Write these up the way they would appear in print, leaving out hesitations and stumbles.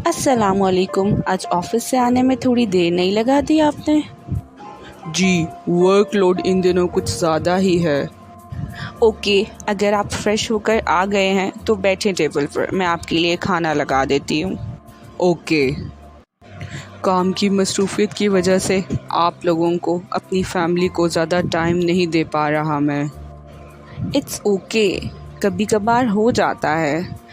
अस्सलाम वालेकुम। आज ऑफिस से आने में थोड़ी देर नहीं लगा दी आपने? जी, वर्कलोड इन दिनों कुछ ज़्यादा ही है। ओके, अगर आप फ्रेश होकर आ गए हैं तो बैठें टेबल पर, मैं आपके लिए खाना लगा देती हूँ। ओके। काम की मसरूफियत की वजह से आप लोगों को अपनी फैमिली को ज़्यादा टाइम नहीं दे पा रहा मैं। इट्स ओके, कभी कभार हो जाता है।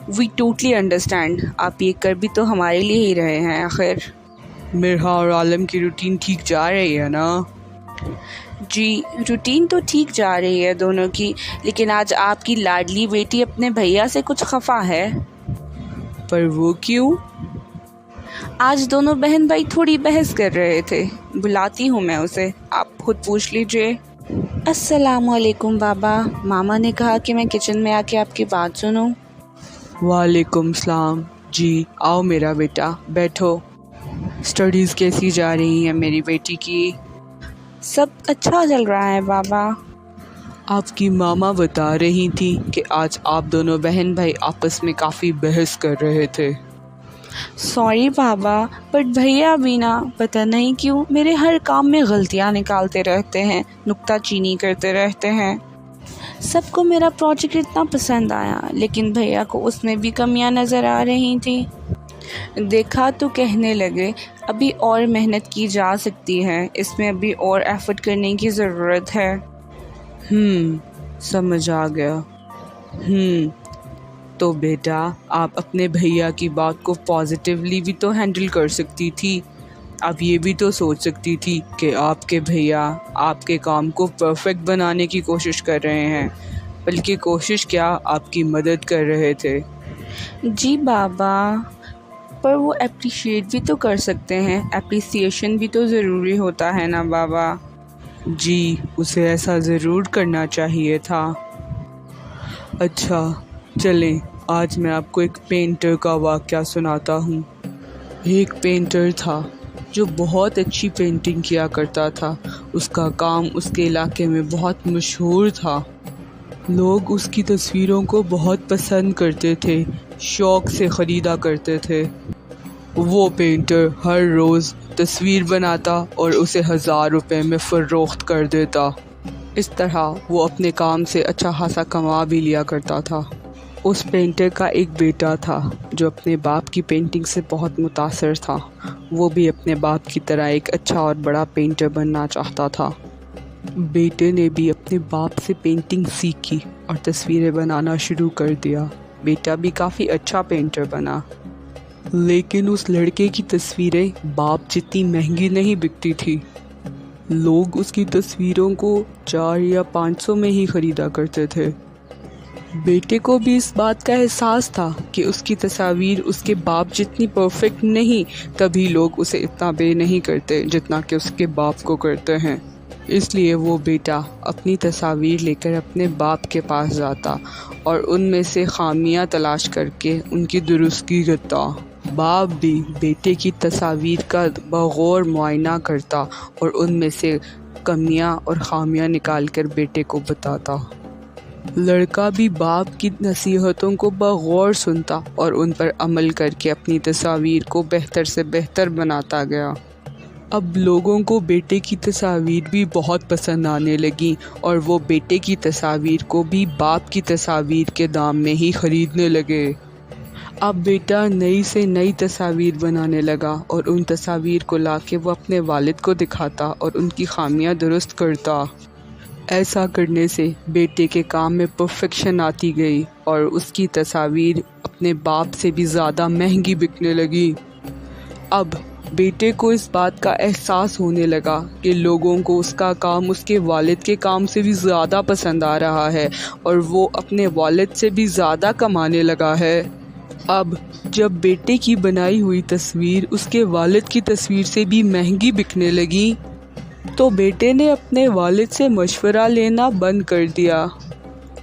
We totally understand. आप ये कर भी तो हमारे लिए ही रहे हैं आखिर। मिरहा और आलम की रूटीन ठीक जा रही है ना? जी, रूटीन तो ठीक जा रही है दोनों की, लेकिन आज आपकी लाडली बेटी अपने भैया से कुछ खफा है। पर वो क्यों? आज दोनों बहन भाई थोड़ी बहस कर रहे थे। बुलाती हूँ मैं उसे, आप खुद पूछ लीजिए। अस्सलामुअलैकुम बाबा, मामा ने कहा कि मैं किचन में आके आपकी बात सुनूं। वालेकुम सलाम। जी आओ मेरा बेटा, बैठो। स्टडीज़ कैसी जा रही हैं मेरी बेटी की? सब अच्छा चल रहा है बाबा। आपकी मामा बता रही थी कि आज आप दोनों बहन भाई आपस में काफ़ी बहस कर रहे थे। सॉरी बाबा, बट भैया भी ना पता नहीं क्यों मेरे हर काम में गलतियाँ निकालते रहते हैं, नुक्ताचीनी करते रहते हैं। सबको मेरा प्रोजेक्ट इतना पसंद आया, लेकिन भैया को उसमें भी कमियां नज़र आ रही थी। देखा तो कहने लगे अभी और मेहनत की जा सकती है, इसमें अभी और एफर्ट करने की ज़रूरत है। समझ आ गया। तो बेटा, आप अपने भैया की बात को पॉजिटिवली भी तो हैंडल कर सकती थी। आप ये भी तो सोच सकती थी कि आपके भैया आपके काम को परफेक्ट बनाने की कोशिश कर रहे हैं, बल्कि कोशिश क्या, आपकी मदद कर रहे थे। जी बाबा, पर वो अप्रिशिएट भी तो कर सकते हैं, अप्रिसिएशन भी तो ज़रूरी होता है ना बाबा। जी, उसे ऐसा ज़रूर करना चाहिए था। अच्छा चलें, आज मैं आपको एक पेंटर का वाक़या सुनाता हूँ। एक पेंटर था जो बहुत अच्छी पेंटिंग किया करता था। उसका काम उसके इलाके में बहुत मशहूर था। लोग उसकी तस्वीरों को बहुत पसंद करते थे, शौक़ से ख़रीदा करते थे। वो पेंटर हर रोज़ तस्वीर बनाता और उसे 1000 रुपए में फ़रोख्त कर देता। इस तरह वो अपने काम से अच्छा खासा कमा भी लिया करता था। उस पेंटर का एक बेटा था जो अपने बाप की पेंटिंग से बहुत मुतासर था। वो भी अपने बाप की तरह एक अच्छा और बड़ा पेंटर बनना चाहता था। बेटे ने भी अपने बाप से पेंटिंग सीखी और तस्वीरें बनाना शुरू कर दिया। बेटा भी काफ़ी अच्छा पेंटर बना, लेकिन उस लड़के की तस्वीरें बाप जितनी महंगी नहीं बिकती थी। लोग उसकी तस्वीरों को 4 या 500 में ही ख़रीदा करते थे। बेटे को भी इस बात का एहसास था कि उसकी तस्वीर उसके बाप जितनी परफेक्ट नहीं, तभी लोग उसे इतना पे नहीं करते जितना कि उसके बाप को करते हैं। इसलिए वो बेटा अपनी तस्वीर लेकर अपने बाप के पास जाता और उनमें से खामियां तलाश करके उनकी दुरुस्ती करता। बाप भी बेटे की तस्वीर का बगौर मुआयना करता और उनमें से कमियां और खामियां निकाल कर बेटे को बताता। लड़का भी बाप की नसीहतों को बगौर सुनता और उन पर अमल करके अपनी तस्वीर को बेहतर से बेहतर बनाता गया। अब लोगों को बेटे की तस्वीर भी बहुत पसंद आने लगी और वो बेटे की तस्वीर को भी बाप की तस्वीर के दाम में ही ख़रीदने लगे। अब बेटा नई से नई तस्वीर बनाने लगा और उन तस्वीर को लाके वो अपने वालिद को दिखाता और उनकी खामियां दुरुस्त करता। ऐसा करने से बेटे के काम में परफेक्शन आती गई और उसकी तस्वीर अपने बाप से भी ज़्यादा महंगी बिकने लगी। अब बेटे को इस बात का एहसास होने लगा कि लोगों को उसका काम उसके वालिद के काम से भी ज़्यादा पसंद आ रहा है और वो अपने वालिद से भी ज़्यादा कमाने लगा है। अब जब बेटे की बनाई हुई तस्वीर उसके वालिद की तस्वीर से भी महंगी बिकने लगी, तो बेटे ने अपने वालिद से मशवरा लेना बंद कर दिया।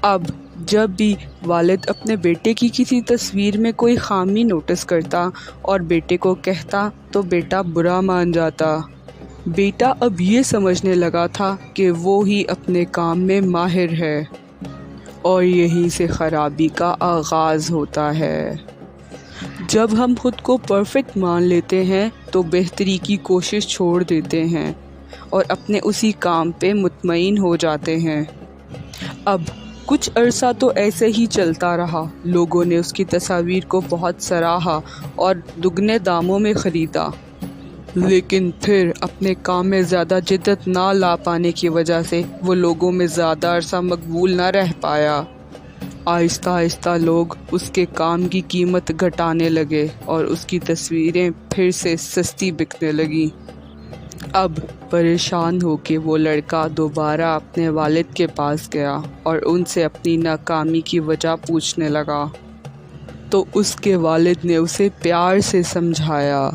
अब जब भी वालिद अपने बेटे की किसी तस्वीर में कोई खामी नोटिस करता और बेटे को कहता, तो बेटा बुरा मान जाता। बेटा अब ये समझने लगा था कि वो ही अपने काम में माहिर है और यहीं से ख़राबी का आगाज़ होता है। جب ہم خود کو پرفیکٹ مان لیتے ہیں تو بہتری کی کوشش چھوڑ دیتے ہیں اور اپنے اسی کام پہ مطمئن ہو جاتے ہیں۔ اب کچھ عرصہ تو ایسے ہی چلتا رہا۔ لوگوں نے اس کی تصاویر کو بہت سراہا اور دگنے داموں میں خریدا، لیکن پھر اپنے کام میں زیادہ جدت نہ لا پانے کی وجہ سے وہ لوگوں میں زیادہ عرصہ مقبول نہ رہ پایا۔ آہستہ آہستہ لوگ اس کے کام کی قیمت گھٹانے لگے اور اس کی تصویریں پھر سے سستی بکنے لگیں۔ اب پریشان ہو کے وہ لڑکا دوبارہ اپنے والد کے پاس گیا اور ان سے اپنی ناکامی کی وجہ پوچھنے لگا، تو اس کے والد نے اسے پیار سے سمجھایا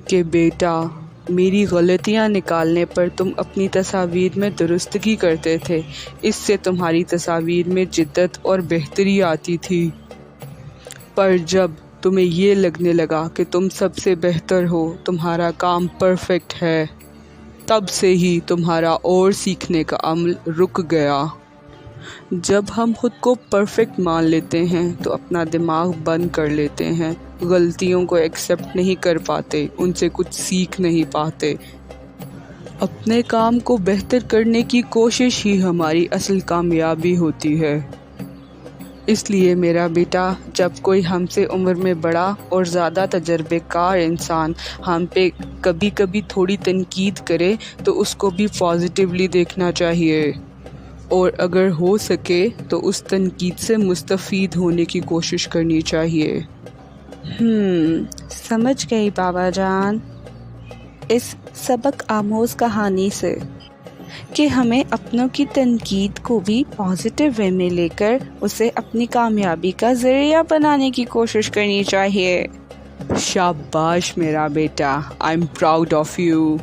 کہ بیٹا، میری غلطیاں نکالنے پر تم اپنی تصاویر میں درستگی کرتے تھے، اس سے تمہاری تصاویر میں جدت اور بہتری آتی تھی، پر جب تمہیں یہ لگنے لگا کہ تم سب سے بہتر ہو، تمہارا کام پرفیکٹ ہے، تب سے ہی تمہارا اور سیکھنے کا عمل رک گیا۔ جب ہم خود کو پرفیکٹ مان لیتے ہیں تو اپنا دماغ بند کر لیتے ہیں، غلطیوں کو ایکسیپٹ نہیں کر پاتے، ان سے کچھ سیکھ نہیں پاتے۔ اپنے کام کو بہتر کرنے کی کوشش ہی ہماری اصل کامیابی ہوتی ہے۔ اس لیے میرا بیٹا، جب کوئی ہم سے عمر میں بڑا اور زیادہ تجربے کار انسان ہم پہ کبھی کبھی تھوڑی تنقید کرے تو اس کو بھی پازیٹیولی دیکھنا چاہیے، اور اگر ہو سکے تو اس تنقید سے مستفید ہونے کی کوشش کرنی چاہیے۔ سمجھ گئی بابا جان اس سبق آموز کہانی سے کہ ہمیں اپنوں کی تنقید کو بھی پازیٹیو وے میں لے کر اسے اپنی کامیابی کا ذریعہ بنانے کی کوشش کرنی چاہیے۔ شاباش میرا بیٹا، I am proud of you.